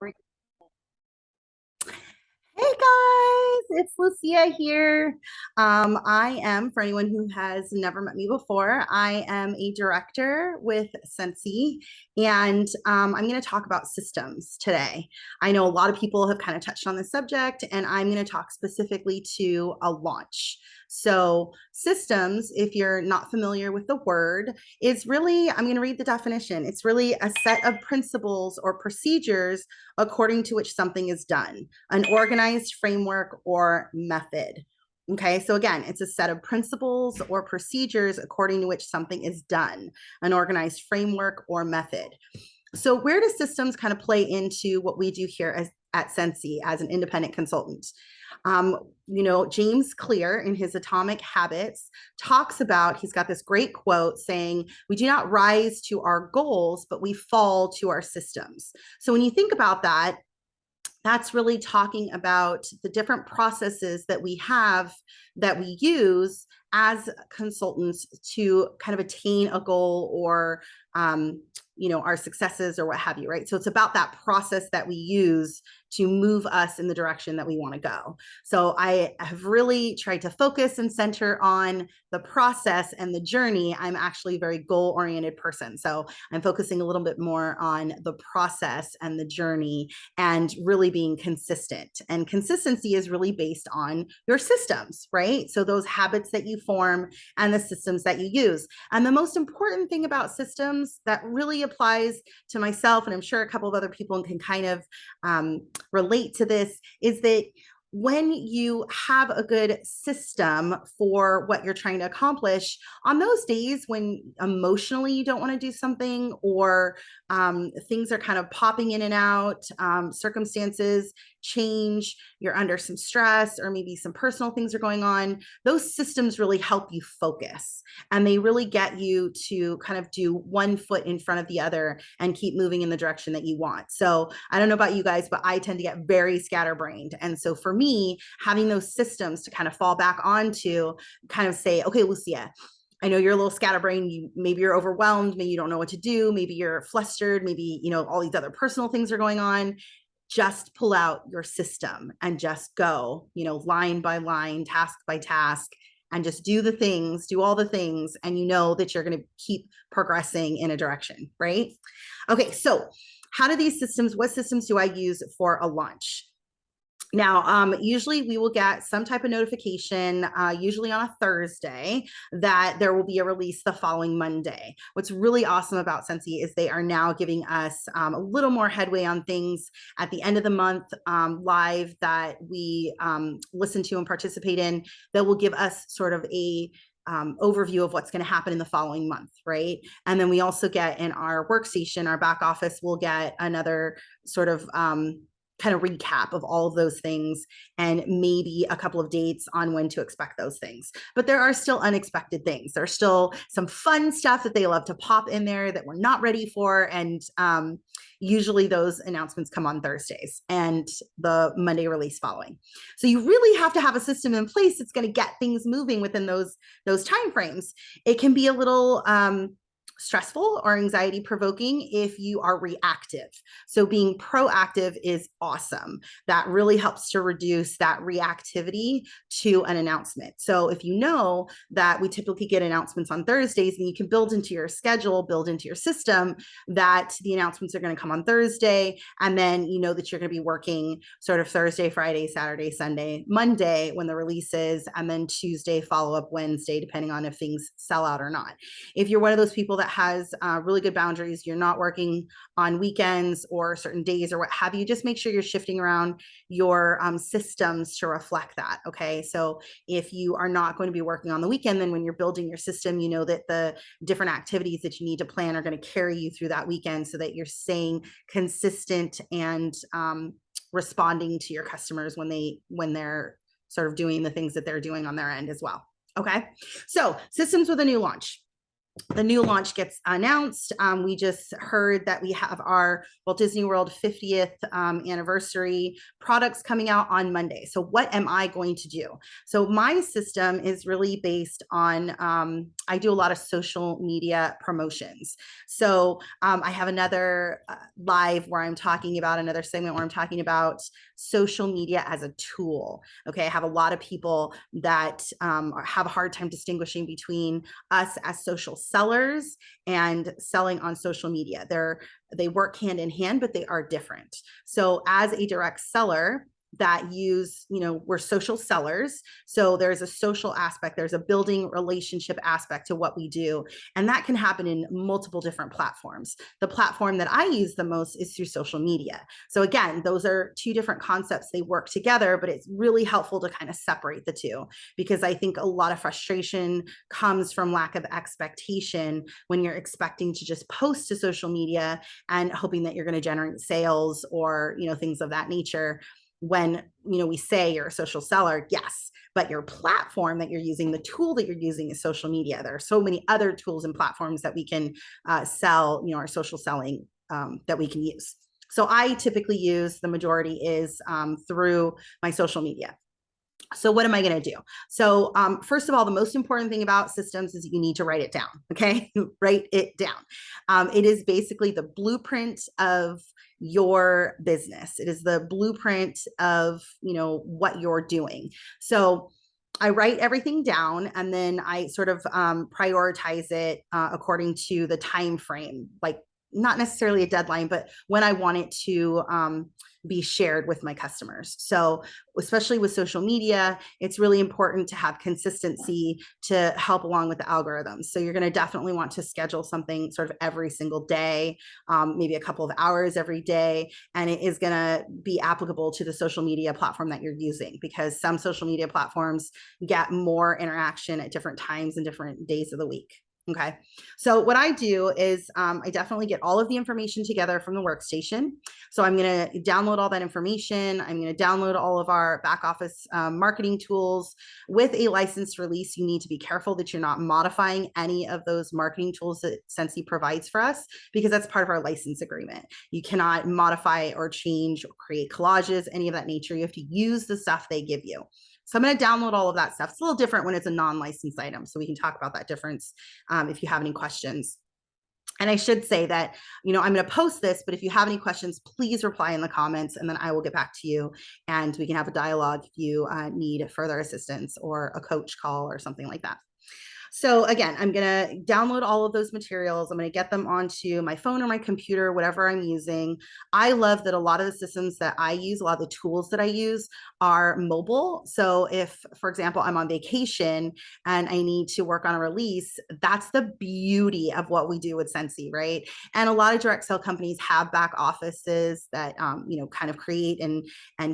Hey guys, it's Lucia here. I am, for anyone who has never met me before, I am a director with Sensi, and I'm going to talk about systems today. I know a lot of people have kind of touched on this subject, and I'm going to talk specifically to a launch. So, systems, if you're not familiar with the word, is really, I'm going to read the definition. It's really a set of principles or procedures according to which something is done, an organized framework or method. Okay, so again, it's a set of principles or procedures according to which something is done, an organized framework or method. So, where do systems kind of play into what we do here at Sensi as an independent consultant? James Clear in his Atomic Habits talks about, he's got this great quote saying, we do not rise to our goals, but we fall to our systems. So when you think about that, that's really talking about the different processes that we have that we use as consultants to kind of attain a goal or our successes or what have you, right? So it's about that process that we use to move us in the direction that we want to go. So I have really tried to focus and center on the process and the journey. I'm actually a very goal-oriented person. So I'm focusing a little bit more on the process and the journey and really being consistent. And consistency is really based on your systems, right? So those habits that you form and the systems that you use. And the most important thing about systems that really applies to myself, and I'm sure a couple of other people can kind of relate to this, is that when you have a good system for what you're trying to accomplish, on those days when emotionally you don't want to do something or things are kind of popping in and out, circumstances change, you're under some stress, or maybe some personal things are going on, those systems really help you focus. And they really get you to kind of do one foot in front of the other and keep moving in the direction that you want. So I don't know about you guys, but I tend to get very scatterbrained. And so for me, having those systems to kind of fall back onto, kind of say, okay, Lucia, I know you're a little scatterbrained. Maybe you're overwhelmed. Maybe you don't know what to do. Maybe you're flustered. Maybe, all these other personal things are going on. Just pull out your system and just go, line by line, task by task, and just do all the things, and you know that you're going to keep progressing in a direction, right? Okay, so what systems do I use for a launch? Now, usually we will get some type of notification, usually on a Thursday, that there will be a release the following Monday. What's really awesome about Sensi is they are now giving us a little more headway on things at the end of the month live that we listen to and participate in, that will give us sort of a overview of what's going to happen in the following month, right? And then we also get in our workstation, our back office, we'll get another sort of kind of recap of all of those things and maybe a couple of dates on when to expect those things. But there are still unexpected things. There's still some fun stuff that they love to pop in there that we're not ready for. And usually those announcements come on Thursdays and the Monday release following. So you really have to have a system in place that's going to get things moving within those timeframes. It can be a little stressful or anxiety provoking if you are reactive. So being proactive is awesome. That really helps to reduce that reactivity to an announcement. So if you know that we typically get announcements on Thursdays, and you can build into your schedule, build into your system that the announcements are going to come on Thursday, and then you know that you're going to be working sort of Thursday, Friday, Saturday, Sunday, Monday when the release is, and then Tuesday, follow up Wednesday, depending on if things sell out or not. If you're one of those people that has really good boundaries, you're not working on weekends or certain days or what have you, just make sure you're shifting around your systems to reflect that. Okay, so if you are not going to be working on the weekend, then when you're building your system, you know that the different activities that you need to plan are going to carry you through that weekend, so that you're staying consistent and responding to your customers when they're sort of doing the things that they're doing on their end as well. Okay, so systems with a new launch. the new launch gets announced. We just heard that we have our Walt Disney World 50th anniversary products coming out on Monday. So what am I going to do? So my system is really based on, I do a lot of social media promotions. So I have another live where I'm talking about another segment where I'm talking about social media as a tool. Okay, I have a lot of people that have a hard time distinguishing between us as social sellers and selling on social media. They work hand in hand, but they are different. So as a direct seller, that use, we're social sellers. So there's a social aspect, there's a building relationship aspect to what we do. And that can happen in multiple different platforms. The platform that I use the most is through social media. So again, those are two different concepts. They work together, but it's really helpful to kind of separate the two, because I think a lot of frustration comes from lack of expectation when you're expecting to just post to social media and hoping that you're going to generate sales or, things of that nature. When we say you're a social seller, yes, but your platform that you're using, the tool that you're using is social media. There are so many other tools and platforms that we can sell, our social selling that we can use. So I typically use, the majority is through my social media. So what am I going to do? So first of all, the most important thing about systems is you need to write it down. Okay, write it down. It is basically the blueprint of your business. It is the blueprint of what you're doing. So I write everything down, and then I sort of prioritize it according to the time frame, like not necessarily a deadline, but when I want it to be shared with my customers. So especially with social media, it's really important to have consistency to help along with the algorithms. So you're going to definitely want to schedule something sort of every single day, maybe a couple of hours every day. And it is going to be applicable to the social media platform that you're using, because some social media platforms get more interaction at different times and different days of the week. Okay, so what I do is I definitely get all of the information together from the workstation. So I'm going to download all that information. I'm going to download all of our back office marketing tools. With a licensed release, you need to be careful that you're not modifying any of those marketing tools that Scentsy provides for us, because that's part of our license agreement. You cannot modify or change or create collages, any of that nature. You have to use the stuff they give you. So I'm going to download all of that stuff. It's a little different when it's a non-licensed item, so we can talk about that difference if you have any questions. And I should say that, I'm going to post this, but if you have any questions, please reply in the comments, and then I will get back to you and we can have a dialogue if you need further assistance or a coach call or something like that. So again, I'm going to download all of those materials. I'm going to get them onto my phone or my computer, whatever I'm using. I love that a lot of the systems that I use, a lot of the tools that I use are mobile. So if, for example, I'm on vacation and I need to work on a release, that's the beauty of what we do with Scentsy, right? And a lot of direct sell companies have back offices that, kind of create and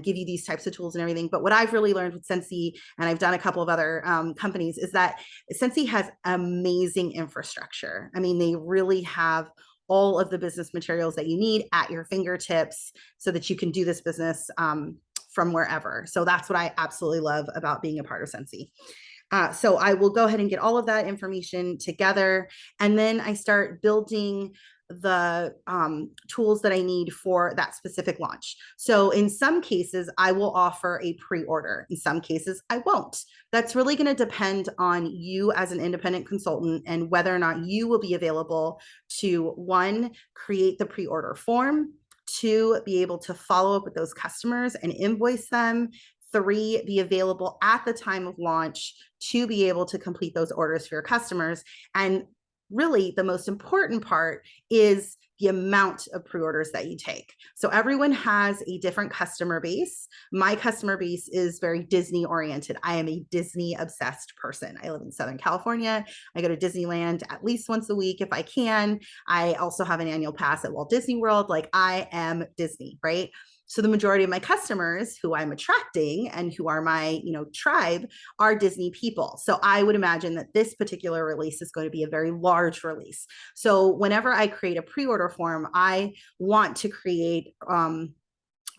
give you these types of tools and everything. But what I've really learned with Scentsy, and I've done a couple of other companies, is that Scentsy has amazing infrastructure. I mean, they really have all of the business materials that you need at your fingertips so that you can do this business from wherever. So that's what I absolutely love about being a part of Scentsy. So I will go ahead and get all of that information together, and then I start building the tools that I need for that specific launch. So in some cases, I will offer a pre-order. In some cases, I won't. That's really going to depend on you as an independent consultant and whether or not you will be available to, one, create the pre-order form, two, be able to follow up with those customers and invoice them, three, be available at the time of launch to be able to complete those orders for your customers. And really, the most important part is the amount of pre-orders that you take. So everyone has a different customer base. My customer base is very Disney oriented. I am a Disney obsessed person. I live in Southern California. I go to Disneyland at least once a week if I can. I also have an annual pass at Walt Disney World. Like, I am Disney, right? So the majority of my customers who I'm attracting and who are my, tribe are Disney people. So I would imagine that this particular release is going to be a very large release. So whenever I create a pre-order form, I want to create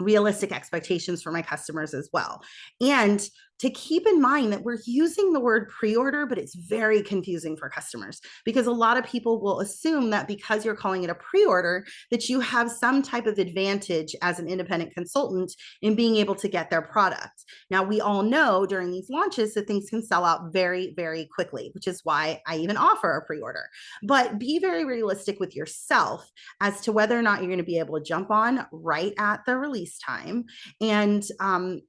realistic expectations for my customers as well. And to keep in mind that we're using the word pre-order, but it's very confusing for customers because a lot of people will assume that because you're calling it a pre-order, that you have some type of advantage as an independent consultant in being able to get their product. Now, we all know during these launches that things can sell out very, very quickly, which is why I even offer a pre-order. But be very realistic with yourself as to whether or not you're going to be able to jump on right at the release time, and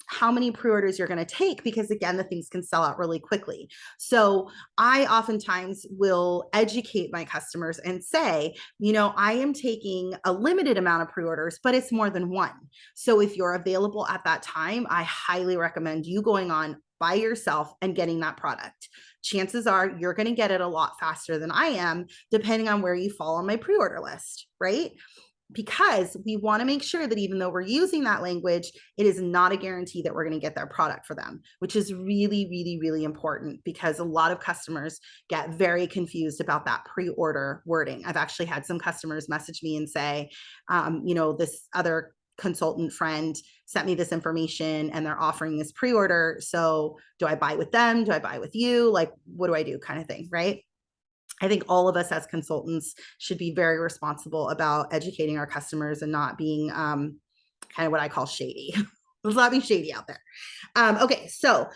how many pre-orders you're going to take, because again, the things can sell out really quickly. So I oftentimes will educate my customers and say, I am taking a limited amount of pre-orders, but it's more than one. So if you're available at that time, I highly recommend you going on by yourself and getting that product. Chances are you're going to get it a lot faster than I am, depending on where you fall on my pre-order list, right? Because we want to make sure that even though we're using that language, it is not a guarantee that we're going to get their product for them, which is really, really, really important, because a lot of customers get very confused about that pre-order wording. I've actually had some customers message me and say, this other consultant friend sent me this information and they're offering this pre-order. So do I buy with them? Do I buy with you? Like, what do I do, kind of thing, right? I think all of us as consultants should be very responsible about educating our customers and not being kind of what I call shady. Let's not be shady out there. Okay, so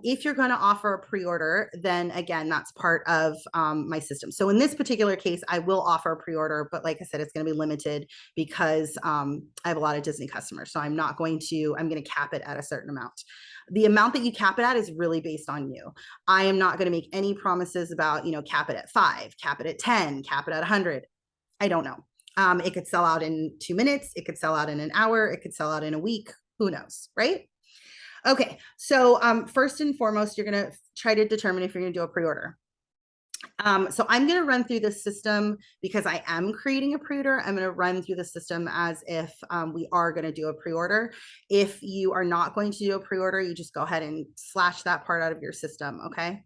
if you're going to offer a pre-order, then again, that's part of my system. So in this particular case, I will offer a pre-order, but like I said, it's going to be limited because I have a lot of Disney customers. So I'm going to cap it at a certain amount. The amount that you cap it at is really based on you. I am not going to make any promises about, cap it at 5, cap it at 10, cap it at 100. I don't know. It could sell out in 2 minutes. It could sell out in an hour. It could sell out in a week. Who knows, right? Okay, so first and foremost, you're going to try to determine if you're going to do a pre-order. So I'm going to run through the system because I am creating a pre-order. I'm going to run through the system as if we are going to do a pre-order. If you are not going to do a pre-order, you just go ahead and slash that part out of your system, okay?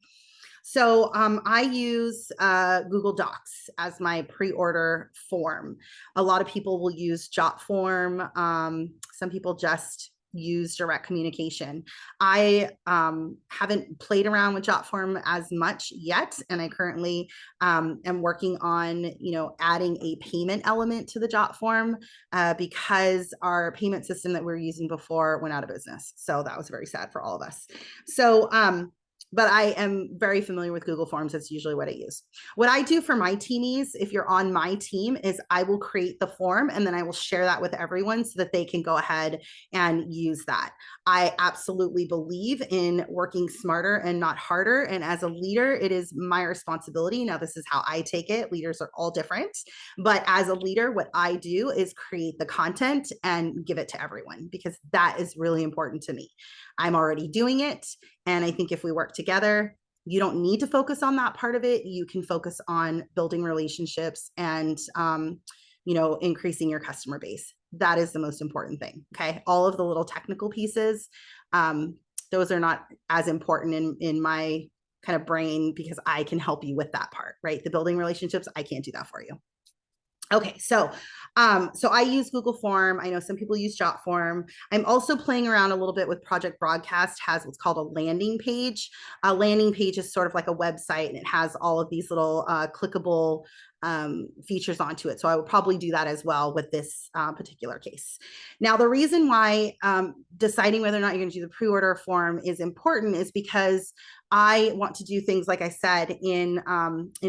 So I use Google Docs as my pre-order form. A lot of people will use JotForm. Some people just use direct communication. I haven't played around with JotForm as much yet, and I currently am working on, adding a payment element to the JotForm because our payment system that we were using before went out of business. So that was very sad for all of us. So but I am very familiar with Google Forms. That's usually what I use. What I do for my teamies, if you're on my team, is I will create the form and then I will share that with everyone so that they can go ahead and use that. I absolutely believe in working smarter and not harder. And as a leader, it is my responsibility. Now, this is how I take it. Leaders are all different. But as a leader, what I do is create the content and give it to everyone because that is really important to me. I'm already doing it. And I think if we work together, you don't need to focus on that part of it. You can focus on building relationships and, increasing your customer base. That is the most important thing. Okay. All of the little technical pieces, those are not as important in my kind of brain because I can help you with that part, right? The building relationships, I can't do that for you. Okay, so I use Google Form. I know some people use JotForm. I'm also playing around a little bit with Project Broadcast, has what's called a landing page. A landing page is sort of like a website and it has all of these little clickable features onto it. So I would probably do that as well with this particular case. Now, the reason why deciding whether or not you're going to do the pre-order form is important is because I want to do things, like I said, in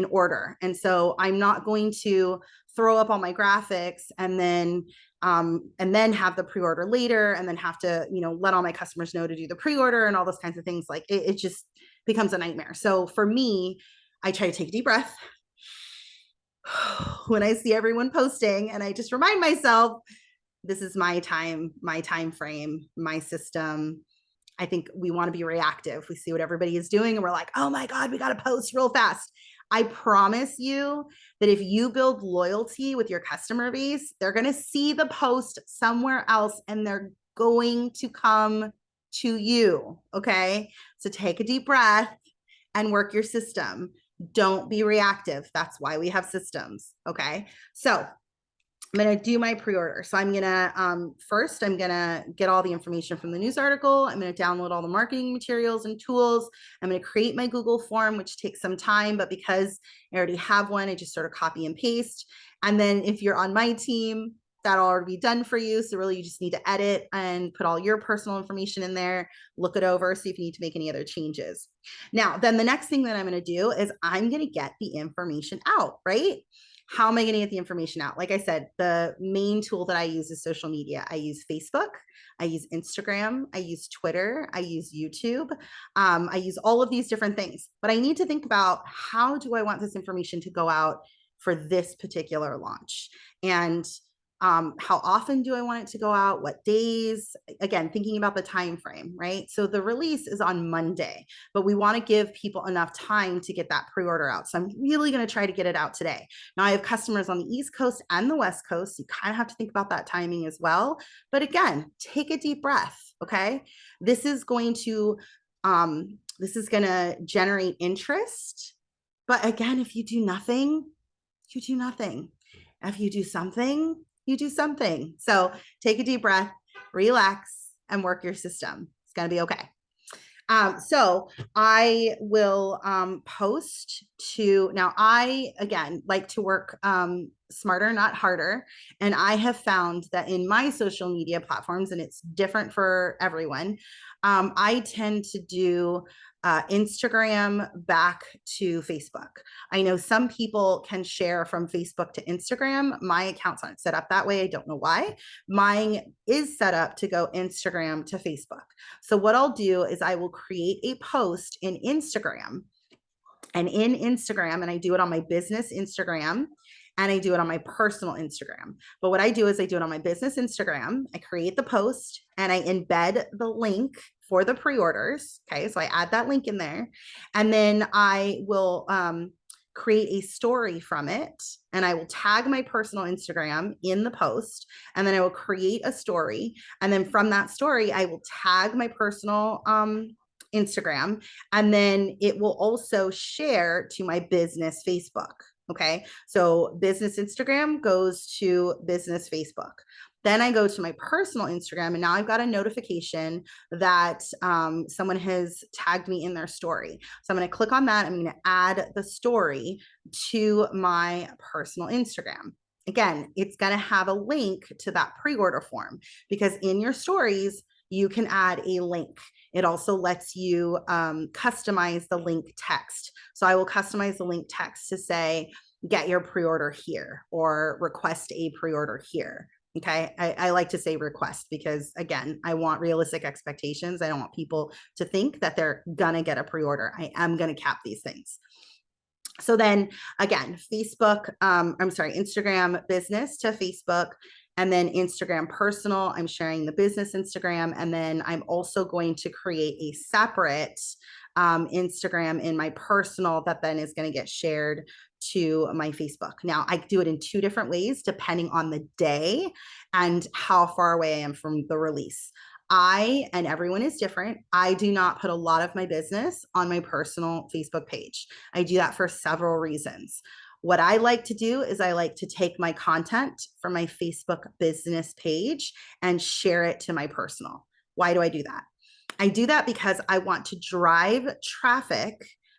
order. And so I'm not going to throw up all my graphics and then have the pre-order later and then have to, let all my customers know to do the pre-order and all those kinds of things. Like it just becomes a nightmare. So for me, I try to take a deep breath when I see everyone posting and I just remind myself, this is my time frame, my system. I think we want to be reactive. We see what everybody is doing and we're like, oh my God, we got to post real fast. I promise you that if you build loyalty with your customer base, they're going to see the post somewhere else and they're going to come to you. Okay. So take a deep breath and work your system. Don't be reactive. That's why we have systems. Okay. So I'm going to do my pre-order. So I'm going to, first, I'm going to get all the information from the news article. I'm going to download all the marketing materials and tools. I'm going to create my Google form, which takes some time, but because I already have one, I just sort of copy and paste. And then if you're on my team, that'll already be done for you. So really you just need to edit and put all your personal information in there, look it over, see if you need to make any other changes. Now, then the next thing that I'm going to do is I'm going to get the information out, right? How am I going to get the information out? Like I said, the main tool that I use is social media. I use Facebook, I use Instagram, I use Twitter, I use YouTube. I use all of these different things, but I need to think about how do I want this information to go out for this particular launch? And how often do I want it to go out? What days? Again, thinking about the time frame, right? So the release is on Monday, but we want to give people enough time to get that pre-order out. So I'm really going to try to get it out today. Now I have customers on the East Coast and the West Coast. You kind of have to think about that timing as well. But again, take a deep breath. Okay. This is going to generate interest. But again, if you do nothing, you do nothing. If you do something, you do something. So take a deep breath, relax, and work your system. It's going to be okay. So I will post to, now I, again, like to work smarter, not harder. And I have found that in my social media platforms, and it's different for everyone, I tend to do Instagram back to Facebook. I know some people can share from Facebook to Instagram. My accounts aren't set up that way. I don't know why. Mine is set up to go Instagram to Facebook. So what I'll do is I will create a post in Instagram, and I do it on my business Instagram, and I do it on my personal Instagram. But what I do is I do it on my business Instagram. I create the post and I embed the link for the pre-orders. Okay, so I add that link in there, and then I will create a story from it, and I will tag my personal Instagram in the post, and then I will create a story, and then from that story I will tag my personal Instagram, and then it will also share to my business Facebook. Okay, so business Instagram goes to business Facebook. Then I go to my personal Instagram, and now I've got a notification that someone has tagged me in their story. So I'm going to click on that. I'm going to add the story to my personal Instagram. Again, it's going to have a link to that pre-order form, because in your stories, you can add a link. It also lets you customize the link text. So I will customize the link text to say, get your pre-order here, or request a pre-order here. Okay. I like to say request because, again, I want realistic expectations. I don't want people to think that they're going to get a pre-order. I am going to cap these things. So then again, Instagram business to Facebook, and then Instagram personal, I'm sharing the business Instagram. And then I'm also going to create a separate Instagram in my personal that then is going to get shared to my Facebook. Now I do it in two different ways depending on the day and how far away I am from the release. And everyone is different. I do not put a lot of my business on my personal Facebook page. I do that for several reasons. What I like to do is I like to take my content from my Facebook business page and share it to my personal. Why do I do that? I do that because I want to drive traffic,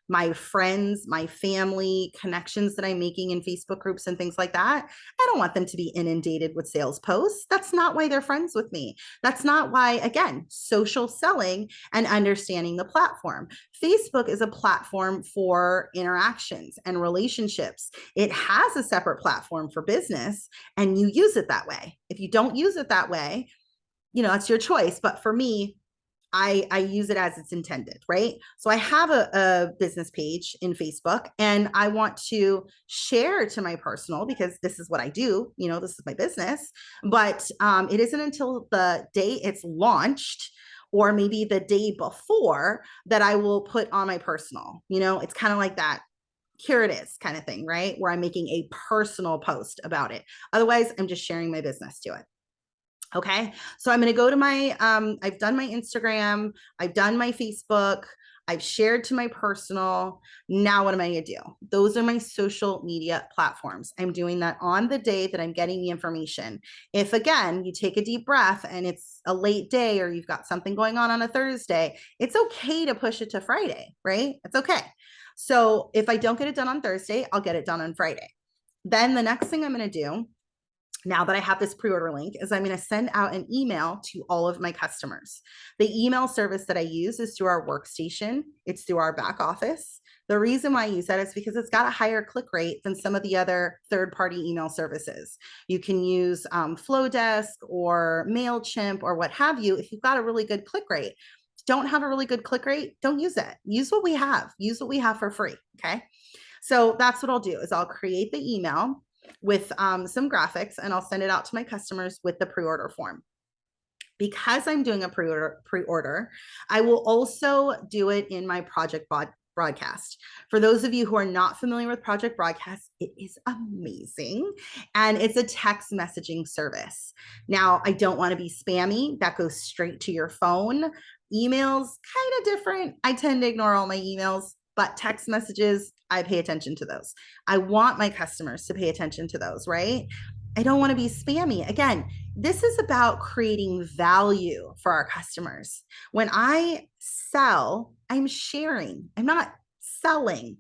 my friends, my family, connections that I'm making in Facebook groups and things like that. I don't want them to be inundated with sales posts. That's not why they're friends with me. That's not why, again, social selling and understanding the platform. Facebook is a platform for interactions and relationships. It has a separate platform for business, and you use it that way. If you don't use it that way, that's your choice. But for me, I use it as it's intended, right? So I have a business page in Facebook, and I want to share to my personal because this is what I do. This is my business. But it isn't until the day it's launched, or maybe the day before, that I will put on my personal. It's kind of like that. Here it is kind of thing, right? Where I'm making a personal post about it. Otherwise, I'm just sharing my business to it. Okay, so I'm going to go to my, I've done my Instagram, I've done my Facebook, I've shared to my personal. Now, what am I going to do? Those are my social media platforms. I'm doing that on the day that I'm getting the information. If again, you take a deep breath and it's a late day or you've got something going on a Thursday, it's okay to push it to Friday, right? It's okay. So if I don't get it done on Thursday, I'll get it done on Friday. Then the next thing I'm going to do, now that I have this pre-order link, is I'm going to send out an email to all of my customers. The email service that I use is through our workstation. It's through our back office. The reason why I use that is because it's got a higher click rate than some of the other third-party email services. You can use Flowdesk or MailChimp or what have you if you've got a really good click rate. Don't have a really good click rate, don't use it. Use what we have. Use what we have for free, okay? So that's what I'll do is I'll create the email with some graphics and I'll send it out to my customers with the pre-order form. Because I'm doing a pre-order, I will also do it in my project broadcast. For those of you who are not familiar with project broadcast, it is amazing. And it's a text messaging service. Now, I don't want to be spammy. That goes straight to your phone. Emails, kind of different. I tend to ignore all my emails, but text messages, I pay attention to those. I want my customers to pay attention to those, right? I don't want to be spammy. Again, this is about creating value for our customers. When I sell, I'm sharing, I'm not selling.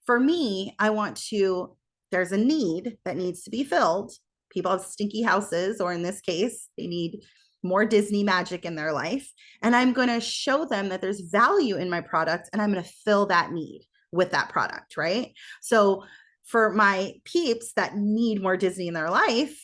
For me, I want to, there's a need that needs to be filled. People have stinky houses, or in this case, they need more Disney magic in their life. And I'm going to show them that there's value in my product and I'm going to fill that need with that product, right? So for my peeps that need more Disney in their life,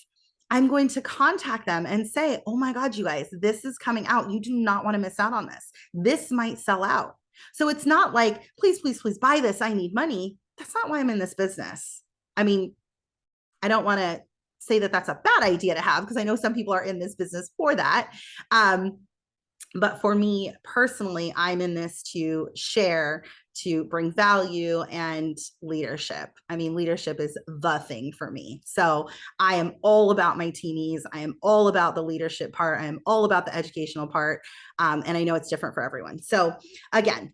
I'm going to contact them and say, oh my God, you guys, this is coming out. You do not want to miss out on this. This might sell out. So it's not like, please, please, please buy this. I need money. That's not why I'm in this business. I mean, I don't want to say that that's a bad idea to have because I know some people are in this business for that. But for me personally, I'm in this to share, to bring value and leadership. I mean, leadership is the thing for me. So I am all about my teenies. I am all about the leadership part. I am all about the educational part. And I know it's different for everyone. So again,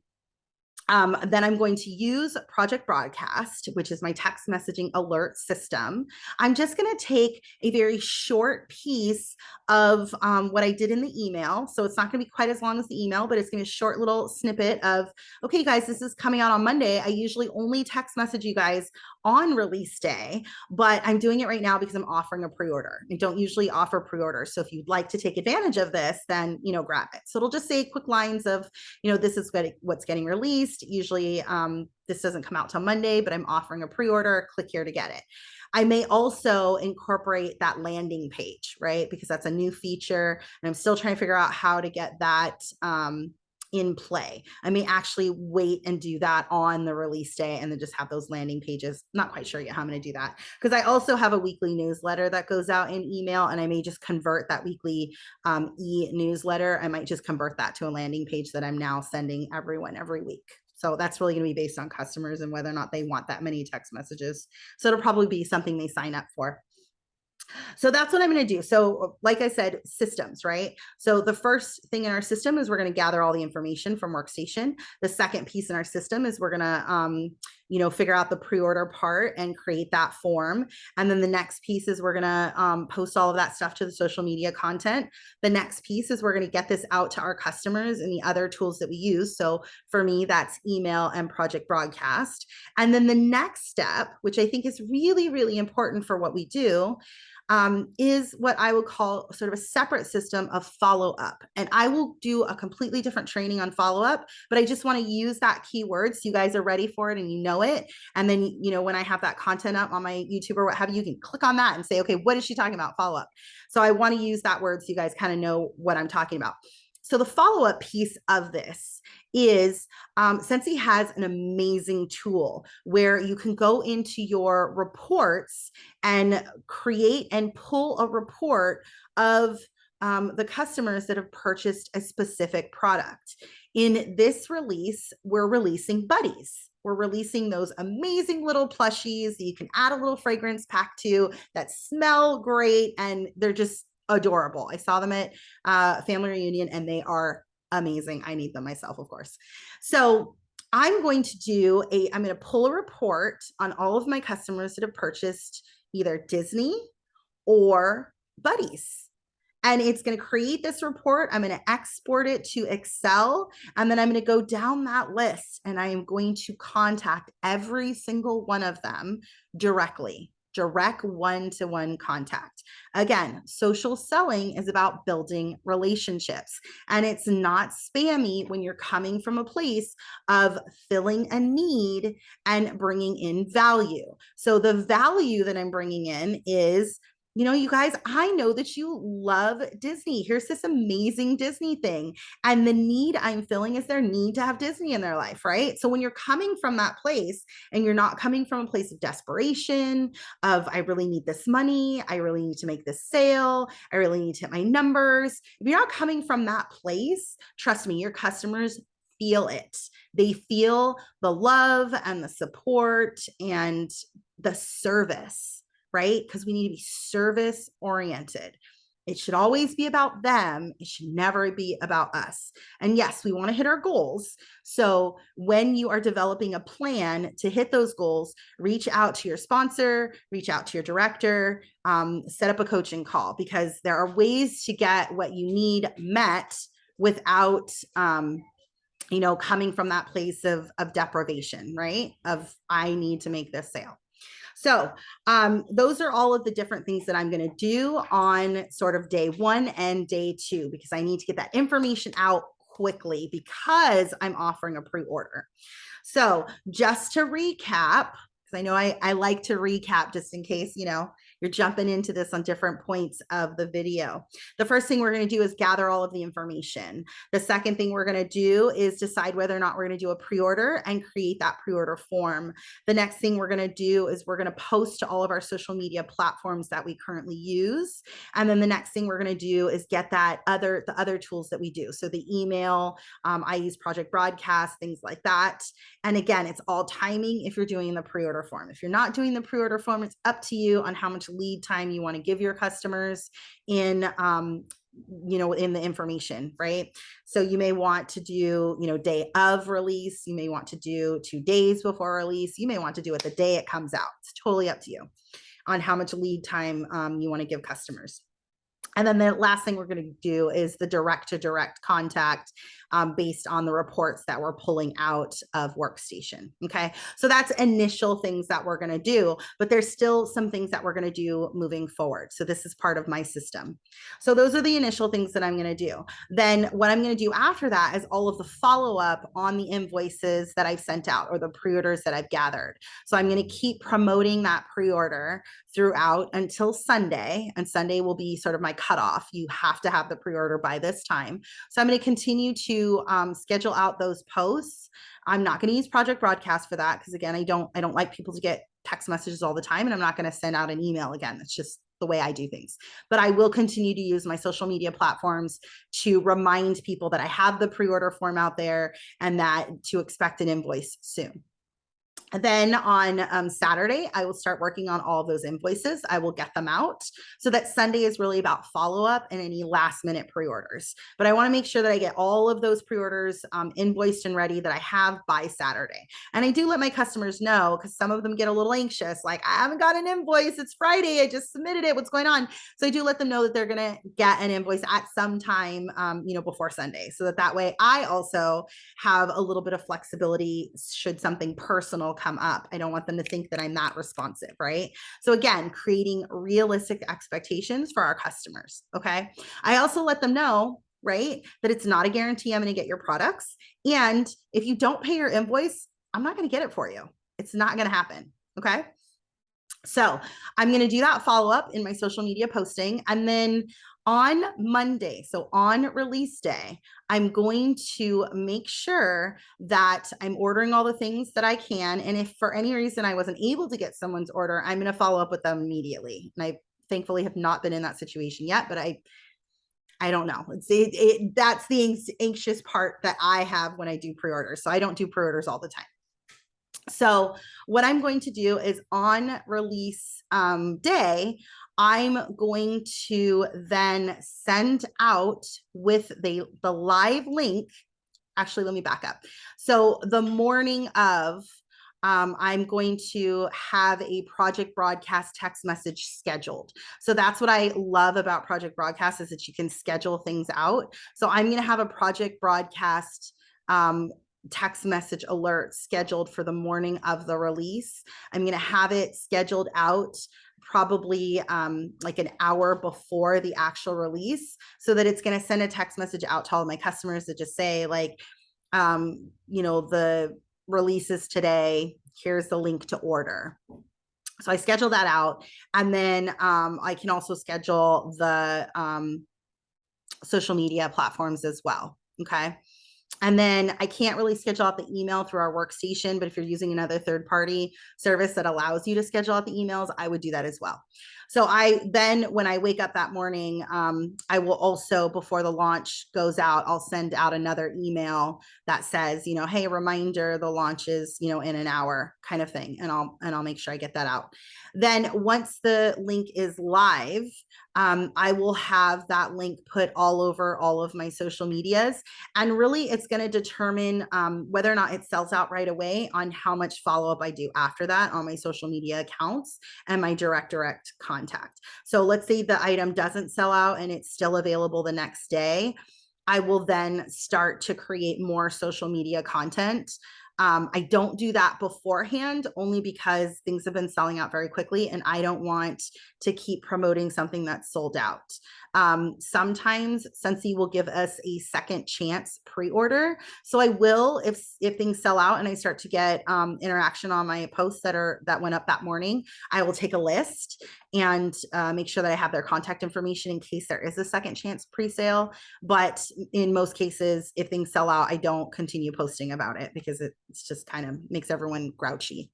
then I'm going to use Project Broadcast, which is my text messaging alert system. I'm just going to take a very short piece of what I did in the email. So it's not going to be quite as long as the email, but it's going to be a short little snippet of, okay, guys, this is coming out on Monday. I usually only text message you guys on release day, but I'm doing it right now because I'm offering a pre-order. I don't usually offer pre-orders. So if you'd like to take advantage of this, then, grab it. So it'll just say quick lines of, this is what's getting released. Usually this doesn't come out till Monday, but I'm offering a pre-order. Click here to get it. I may also incorporate that landing page, right? Because that's a new feature and I'm still trying to figure out how to get that in play. I may actually wait and do that on the release day and then just have those landing pages. Not quite sure yet how I'm going to do that because I also have a weekly newsletter that goes out in email and I may just convert that weekly e-newsletter. I might just convert that to a landing page that I'm now sending everyone every week. So that's really going to be based on customers and whether or not they want that many text messages. So it'll probably be something they sign up for. So that's what I'm going to do. So like I said, systems, right? So the first thing in our system is we're going to gather all the information from Workstation. The second piece in our system is we're going to, figure out the pre-order part and create that form. And then the next piece is we're going to post all of that stuff to the social media content. The next piece is we're going to get this out to our customers and the other tools that we use. So for me, that's email and Project Broadcast. And then the next step, which I think is really, really important for what we do, is what I would call sort of a separate system of follow-up. And I will do a completely different training on follow-up, but I just want to use that keyword so you guys are ready for it and you know it. And then, when I have that content up on my YouTube or what have you, you can click on that and say, okay, what is she talking about? Follow-up. So I want to use that word so you guys kind of know what I'm talking about. So the follow-up piece of this is Sensi has an amazing tool where you can go into your reports and create and pull a report of the customers that have purchased a specific product. In this release, we're releasing buddies. We're releasing those amazing little plushies that you can add a little fragrance pack to that smell great and they're just adorable. I saw them at family reunion and they are amazing. I need them myself, of course. So I'm going to pull a report on all of my customers that have purchased either Disney or Buddies. And it's going to create this report. I'm going to export it to Excel. And then I'm going to go down that list and I am going to contact every single one of them directly. Direct one-to-one contact. Again, social selling is about building relationships, and it's not spammy when you're coming from a place of filling a need and bringing in value. So the value that I'm bringing in is, you guys, I know that you love Disney. Here's this amazing Disney thing. And the need I'm filling is their need to have Disney in their life, right? So when you're coming from that place and you're not coming from a place of desperation, of I really need this money, I really need to make this sale, I really need to hit my numbers. If you're not coming from that place, trust me, your customers feel it. They feel the love and the support and the service, right? Because we need to be service oriented. It should always be about them. It should never be about us. And yes, we want to hit our goals. So when you are developing a plan to hit those goals, reach out to your sponsor, reach out to your director, set up a coaching call, because there are ways to get what you need met without, coming from that place of deprivation, right? Of I need to make this sale. So those are all of the different things that I'm going to do on sort of day 1 and day 2, because I need to get that information out quickly because I'm offering a pre-order. So just to recap, because I know I like to recap just in case, you're jumping into this on different points of the video. The first thing we're going to do is gather all of the information. The second thing we're going to do is decide whether or not we're going to do a pre-order and create that pre-order form. The next thing we're going to do is we're going to post to all of our social media platforms that we currently use. And then the next thing we're going to do is get the other tools that we do. So the email, I use Project Broadcast, things like that. And again, it's all timing if you're doing the pre-order form. If you're not doing the pre-order form, it's up to you on how much lead time you want to give your customers in in the information, right? So you may want to do, day of release. You may want to do 2 days before release. You may want to do it the day it comes out. It's totally up to you on how much lead time you want to give customers. And then the last thing we're going to do is the direct to direct contact based on the reports that we're pulling out of Workstation. Okay. So that's initial things that we're going to do, but there's still some things that we're going to do moving forward. So this is part of my system. So those are the initial things that I'm going to do. Then what I'm going to do after that is all of the follow-up on the invoices that I've sent out or the pre-orders that I've gathered. So I'm going to keep promoting that pre-order throughout until Sunday, and Sunday will be sort of my cutoff. You have to have the pre-order by this time. So I'm going to continue to schedule out those posts. I'm not going to use Project Broadcast for that because, again, I don't like people to get text messages all the time, and I'm not going to send out an email again. That's just the way I do things. But I will continue to use my social media platforms to remind people that I have the pre-order form out there and that to expect an invoice soon. And then on Saturday, I will start working on all of those invoices. I will get them out so that Sunday is really about follow-up and any last minute pre-orders. But I want to make sure that I get all of those pre-orders invoiced and ready that I have by Saturday. And I do let my customers know because some of them get a little anxious, like, I haven't got an invoice. It's Friday. I just submitted it. What's going on? So I do let them know that they're going to get an invoice at some time, before Sunday, so that way I also have a little bit of flexibility should something personal come up. I don't want them to think that I'm not responsive, right? So again, creating realistic expectations for our customers, okay? I also let them know, right, that it's not a guarantee I'm going to get your products. And if you don't pay your invoice, I'm not going to get it for you. It's not going to happen, okay? So I'm going to do that follow-up in my social media posting. And then on Monday, so on release day, I'm going to make sure that I'm ordering all the things that I can. And if for any reason I wasn't able to get someone's order, I'm going to follow up with them immediately. And I thankfully have not been in that situation yet, but I don't know. That's the anxious part that I have when I do pre-orders. So I don't do pre-orders all the time. So what I'm going to do is on release day, I'm going to then send out with the live link. Actually, let me back up. So the morning of, I'm going to have a project broadcast text message scheduled. So that's what I love about project broadcast, is that you can schedule things out. So I'm going to have a project broadcast text message alert scheduled for the morning of the release. I'm going to have it scheduled out probably like an hour before the actual release, so that it's going to send a text message out to all of my customers that just say like, the releases today, here's the link to order. So I schedule that out. And then I can also schedule the social media platforms as well. Okay. And then I can't really schedule out the email through our workstation, but if you're using another third-party service that allows you to schedule out the emails, I would do that as well. So when I wake up that morning, I will also, before the launch goes out, I'll send out another email that says, hey, reminder, the launch is, in an hour, kind of thing. And I'll make sure I get that out. Then once the link is live, I will have that link put all over all of my social medias. And really, it's going to determine whether or not it sells out right away on how much follow-up I do after that on my social media accounts and my direct contact. So let's say the item doesn't sell out and it's still available the next day. I will then start to create more social media content. I don't do that beforehand, only because things have been selling out very quickly and I don't want to keep promoting something that's sold out. Sometimes Scentsy will give us a second chance pre-order. So I will, if things sell out and I start to get interaction on my posts that went up that morning, I will take a list and make sure that I have their contact information in case there is a second chance pre-sale. But in most cases, if things sell out, I don't continue posting about it because it's just kind of makes everyone grouchy.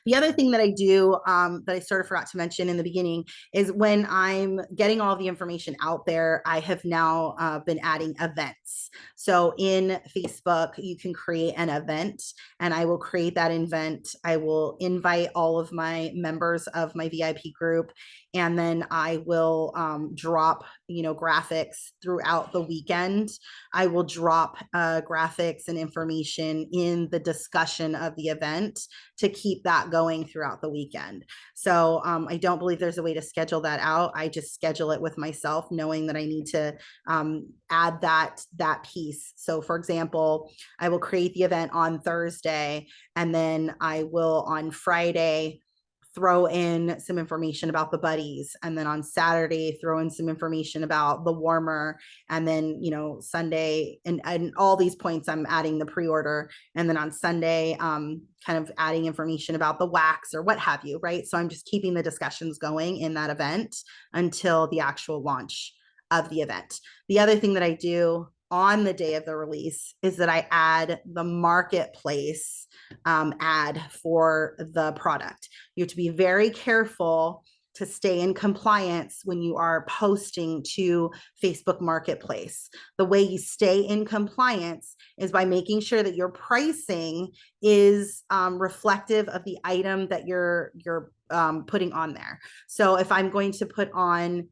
The other thing that I do that I sort of forgot to mention in the beginning is when I'm getting all the information out there, I have now been adding events. So in Facebook, you can create an event and I will create that event. I will invite all of my members of my VIP group, and then I will drop, graphics throughout the weekend. I will drop graphics and information in the discussion of the event to keep that going throughout the weekend. So I don't believe there's a way to schedule that out. I just schedule it with myself, knowing that I need to add that piece. So for example, I will create the event on Thursday, and then I will on Friday throw in some information about the buddies, and then on Saturday throw in some information about the warmer, and then Sunday and all these points I'm adding the pre-order, and then on Sunday kind of adding information about the wax or what have you, right? So I'm just keeping the discussions going in that event until the actual launch of the event. The other thing that I do on the day of the release is that I add the marketplace ad for the product. You have to be very careful to stay in compliance when you are posting to Facebook Marketplace. The way you stay in compliance is by making sure that your pricing is reflective of the item that you're putting on there. So if I'm going to put on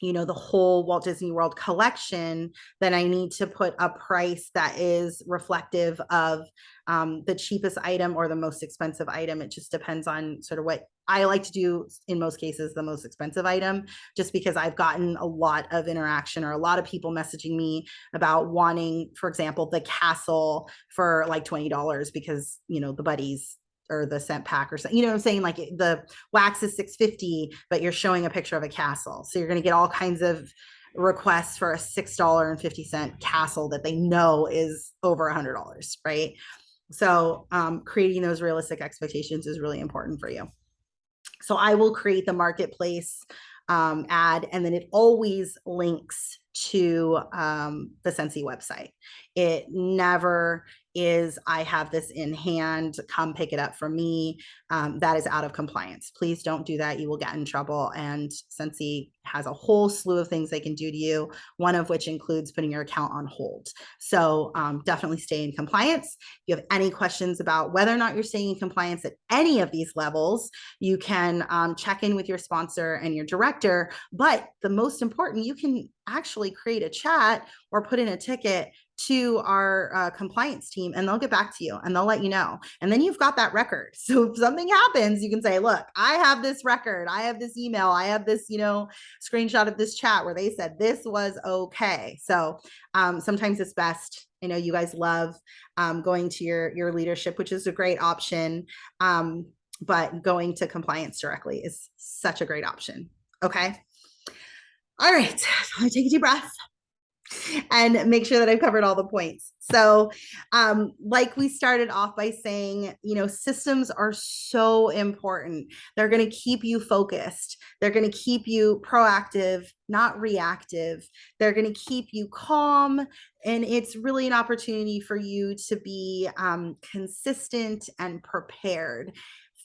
the whole Walt Disney World collection, then I need to put a price that is reflective of the cheapest item or the most expensive item. It just depends on sort of what I like to do. In most cases, the most expensive item, just because I've gotten a lot of interaction or a lot of people messaging me about wanting, for example, the castle for like $20 because, the buddies or the scent pack or something, what I'm saying? Like the wax is $6.50, but you're showing a picture of a castle. So you're going to get all kinds of requests for a $6.50 castle that they know is over $100, right? So creating those realistic expectations is really important for you. So I will create the marketplace ad, and then it always links to the Scentsy website. It never is I have this in hand, come pick it up from me. That is out of compliance. Please don't do that. You will get in trouble. And Sensi has a whole slew of things they can do to you, one of which includes putting your account on hold. So definitely stay in compliance. If you have any questions about whether or not you're staying in compliance at any of these levels, you can check in with your sponsor and your director. But the most important, you can actually create a chat or put in a ticket to our compliance team, and they'll get back to you and they'll let you know. And then you've got that record. So if something happens, you can say, look, I have this record, I have this email, I have this, screenshot of this chat where they said this was okay. So sometimes it's best. I know you guys love going to your leadership, which is a great option. But going to compliance directly is such a great option. Okay. All right. So take a deep breath and make sure that I've covered all the points. So, like we started off by saying, systems are so important. They're going to keep you focused. They're going to keep you proactive, not reactive. They're going to keep you calm. And it's really an opportunity for you to be consistent and prepared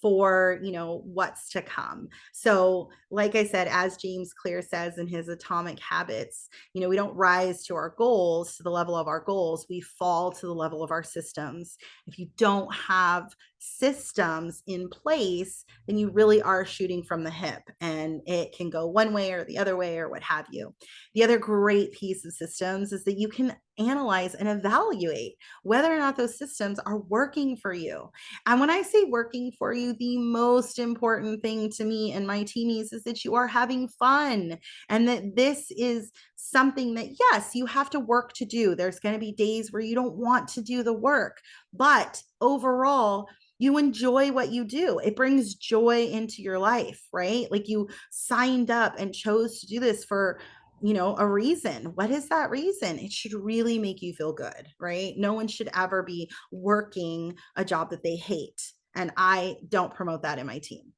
for what's to come. So like I said, as James Clear says in his Atomic Habits, we don't rise to our goals, to the level of our goals, we fall to the level of our systems. If you don't have systems in place, then you really are shooting from the hip, and it can go one way or the other way or what have you. The other great piece of systems is that you can analyze and evaluate whether or not those systems are working for you. And when I say working for you, the most important thing to me and my teamies is that you are having fun, and that this is something that, yes, you have to work to do. There's going to be days where you don't want to do the work, but overall, you enjoy what you do. It brings joy into your life, right? Like, you signed up and chose to do this for a reason. What is that reason? It should really make you feel good, right? No one should ever be working a job that they hate. And I don't promote that in my team.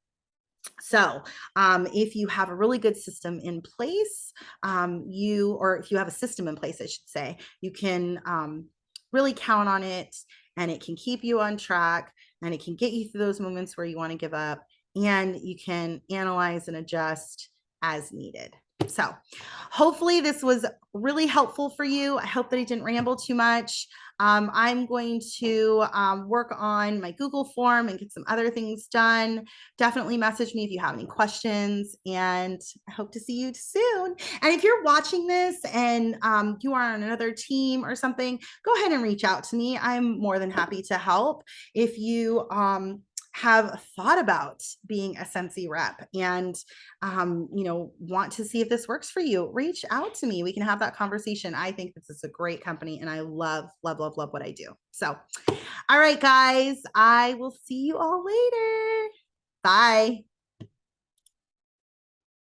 So if you have a really good system in place, or if you have a system in place, I should say, you can really count on it, and it can keep you on track, and it can get you through those moments where you want to give up, and you can analyze and adjust as needed. So hopefully this was really helpful for you. I hope that I didn't ramble too much. I'm going to work on my Google form and get some other things done. Definitely message me if you have any questions, and I hope to see you soon. And if you're watching this and you are on another team or something, go ahead and reach out to me. I'm more than happy to help. If you have thought about being a Sensi rep and want to see if this works for you, reach out to me. We can have that conversation. I think this is a great company, and I love what I do. So, all right, guys, I will see you all later. Bye.